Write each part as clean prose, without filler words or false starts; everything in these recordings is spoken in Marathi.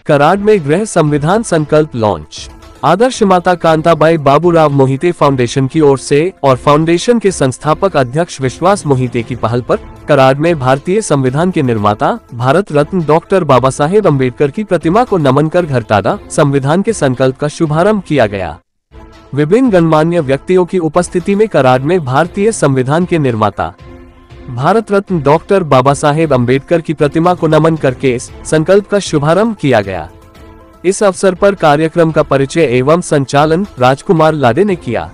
कराड में गृह संविधान संकल्प लॉन्च। आदर्श माता कांताबाई बाबूराव मोहिते फाउंडेशन की ओर से और फाउंडेशन के संस्थापक अध्यक्ष विश्वास मोहिते की पहल पर कराड में भारतीय संविधान के निर्माता भारत रत्न डॉक्टर बाबा साहेब अम्बेडकर की प्रतिमा को नमन कर घरतादा संविधान के संकल्प का शुभारंभ किया गया। विभिन्न गणमान्य व्यक्तियों की उपस्थिति में कराड में भारतीय संविधान के निर्माता भारत रत्न डॉक्टर बाबा साहेब अम्बेडकर की प्रतिमा को नमन करके इस संकल्प का शुभारंभ किया गया। इस अवसर पर कार्यक्रम का परिचय एवं संचालन राजकुमार लादे ने किया।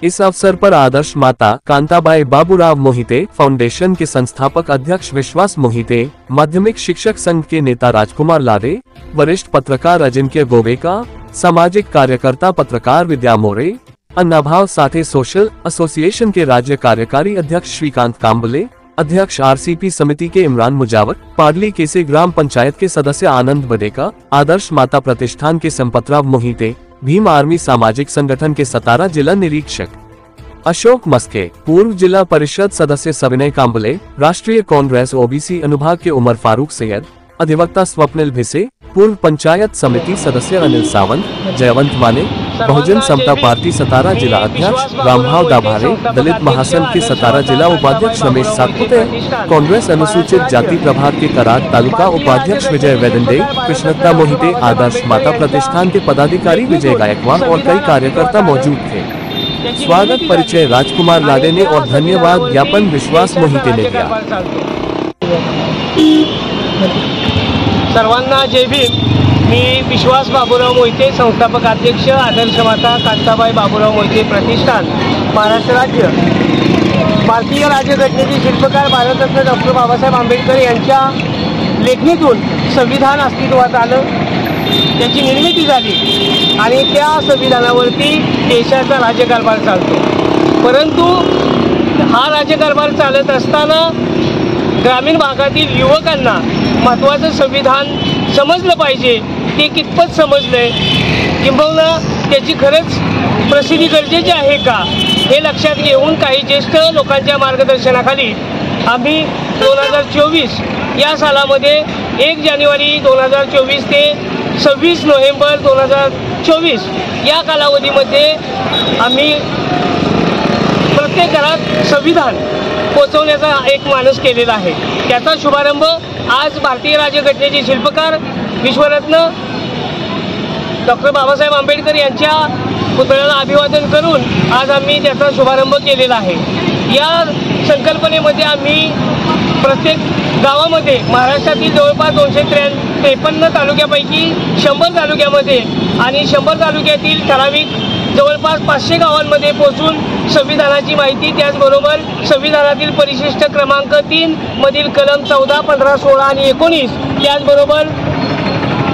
इस अवसर पर आदर्श माता कांताबाई बाबूराव मोहिते फाउंडेशन के संस्थापक अध्यक्ष विश्वास मोहिते, माध्यमिक शिक्षक संघ के नेता राजकुमार लादे, वरिष्ठ पत्रकार अजिंक्य गोवेका, सामाजिक कार्यकर्ता पत्रकार विद्या मोरे, अन्नाभाव साथे सोशल एसोसिएशन के राज्य कार्यकारी अध्यक्ष श्रीकांत कांबले, अध्यक्ष आरसीपी समिति के इमरान मुजावर, पाडली केसे ग्राम पंचायत के सदस्य आनंद बडेका, आदर्श माता प्रतिष्ठान के संपतराव मोहिते, भीम आर्मी सामाजिक संगठन के सतारा जिला निरीक्षक अशोक मस्के, पूर्व जिला परिषद सदस्य सविनय कांबले, राष्ट्रीय कांग्रेस ओबीसी अनुभाग के उमर फारूक सैयद, अधिवक्ता स्वप्निल भिसे, पूर्व पंचायत समिति सदस्य अनिल सावंत, जयवंत माने, बहुजन समता पार्टी सतारा जिला अध्यक्ष रामभाव दाभारे, दलित महासंघ के सतारा जिला उपाध्यक्ष रमेश सातपुते, कांग्रेस अनुसूचित जाति प्रभाग के कराड तालुका उपाध्यक्ष विजय वेदंडे, कृष्णदत्ता मोहिते, आदर्श माता प्रतिष्ठान के पदाधिकारी विजय गायकवाड़ और कई कार्यकर्ता मौजूद थे। स्वागत परिचय राजकुमार लादे ने और धन्यवाद ज्ञापन विश्वास मोहिते ने दिया। सर्वांना जय भीम। मी विश्वास बाबूराव मोहिते, संस्थापक अध्यक्ष आदर्श माता कांताबाई बाबूराव मोहिते प्रतिष्ठान, महाराष्ट्र राज्य। भारतीय राज्यघटनेचे शिल्पकार भारतरत्न डॉक्टर बाबासाहेब आंबेडकर यांच्या लेखणीतून संविधान अस्तित्वात आलं, त्याची निर्मिती झाली आणि त्या संविधानावरती देशाचा राज्यकारभार चालतो। परंतु हा राज्यकारभार चालत असताना ग्रामीण भागातील युवकांना महत्त्वाचं संविधान समजलं पाहिजे, ते कितपत समजलंय, किंबहुना त्याची खरंच प्रसिद्धी गरजेची आहे का, हे लक्षात घेऊन काही ज्येष्ठ लोकांच्या मार्गदर्शनाखाली आम्ही 2024 या सालामध्ये 1 जानेवारी 2024 ते 26 नोव्हेंबर 2024 या कालावधीमध्ये आम्ही प्रत्येक घरात संविधान पोहोचवण्याचा एक मानस केलेला आहे। त्याचा शुभारंभ आज भारतीय राज्यघटनेचे शिल्पकार विश्वरत्न डॉक्टर बाबासाहेब आंबेडकर यांच्या पुतळ्याला अभिवादन करून आज आम्ही त्याचा शुभारंभ केलेला आहे। या संकल्पनेमध्ये आम्ही प्रत्येक गावामध्ये महाराष्ट्रातील जवळपास 253 तालुक्यापैकी 100 तालुक्यामध्ये आणि 100 तालुक्यातील ठराविक जवळपास 500 गावांमध्ये पोहोचून संविधानाची माहिती, त्याचबरोबर संविधानातील परिशिष्ट क्रमांक 3 मधील कलम 14, 15, 16 आणि 19, त्याचबरोबर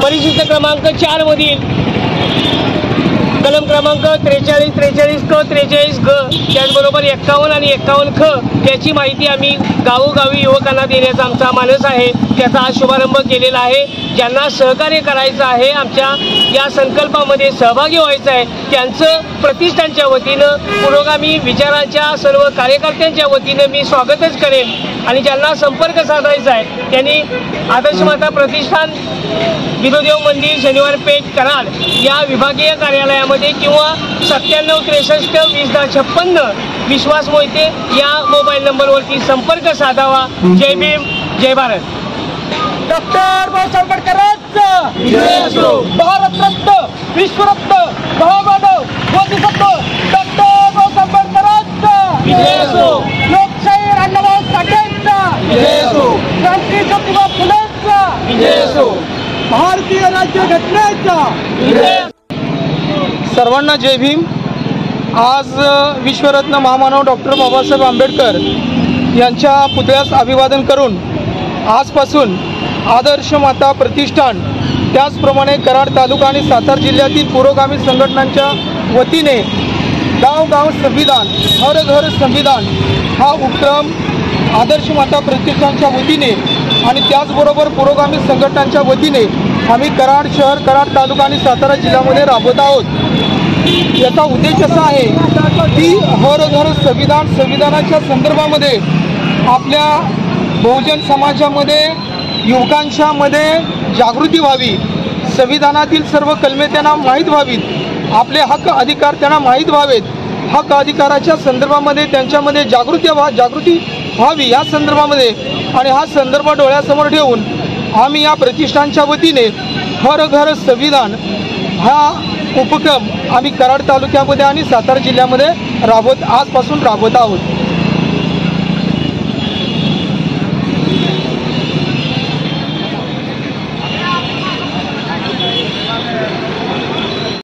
परिशिष्ट क्रमांक 4 मधील कलम क्रमांक 43, 43 क, 43 ग, त्याचबरोबर 51 आणि 51 ख याची माहिती आम्ही गावोगावी युवकांना देण्याचा आमचा मानस आहे। त्याचा आज शुभारंभ केलेला आहे। ज्यांना सहकार्य करायचं आहे, आमच्या या संकल्पामध्ये सहभागी व्हायचं आहे, त्यांचं प्रतिष्ठानच्या वतीनं, पुरोगामी विचारांच्या सर्व कार्यकर्त्यांच्या वतीनं मी स्वागतच करेन। आणि ज्यांना संपर्क साधायचा आहे त्यांनी आदर्श माता प्रतिष्ठान, विधोदेव मंदिर, शनिवार पेठ, कराड या विभागीय कार्यालयामध्ये किंवा 9763 2056 विश्वास मोहिते या मोबाईल नंबरवरती संपर्क साधावा। जय भीम, जय भारत। डॉक्टर बाबासाहेब आंबेडकर भारतरत्न विश्वरत्न भावाभाव बोधिसत्व डॉक्टर बाबासाहेब आंबेडकर लोकशाही अण्णाभाऊ साठेंचा क्रांती ज्योतिबा फुलेंचा भारतीय राज्यघटनेचा। सर्वांना जय भीम। आज विश्वरत्न महामानव डॉक्टर बाबासाहेब आंबेडकर यांच्या पुतळ्यास अभिवादन करून आजपासून आदर्श माता प्रतिष्ठान, त्याचप्रमाणे कराड तालुका आणि सातारा जिल्ह्यातील पुरोगामी संघटनांच्या वतीने गाव संविधान, हर घर संविधान हा उपक्रम आदर्श माता प्रतिष्ठानच्या वतीने आणि त्याचबरोबर पुरोगामी संघटनांच्या वतीने आम्ही कराड शहर, कराड तालुका आणि सातारा जिल्ह्यामध्ये राबवत आहोत। याचा उद्देश असा आहे की हर घर संविधान, संविधानाच्या संदर्भामध्ये आपल्या बहुजन समाजामध्ये, युवकांच्या मध्ये जागृती व्हावी संविधानातील सर्व कलमे त्यांना माहीत व्हावीत, आपले हक्क अधिकार त्यांना माहीत व्हावेत, हक्क अधिकाराच्या संदर्भामध्ये त्यांच्यामध्ये जागृती व्हावी या संदर्भामध्ये, आणि हा संदर्भ डोळ्यासमोर ठेवून आम्ही या प्रतिष्ठानच्या वतीने हर घर संविधान हा उपक्रम आम्ही कराड तालुक्यामध्ये आणि सातारा जिल्ह्यामध्ये आजपासून राबवत आहोत।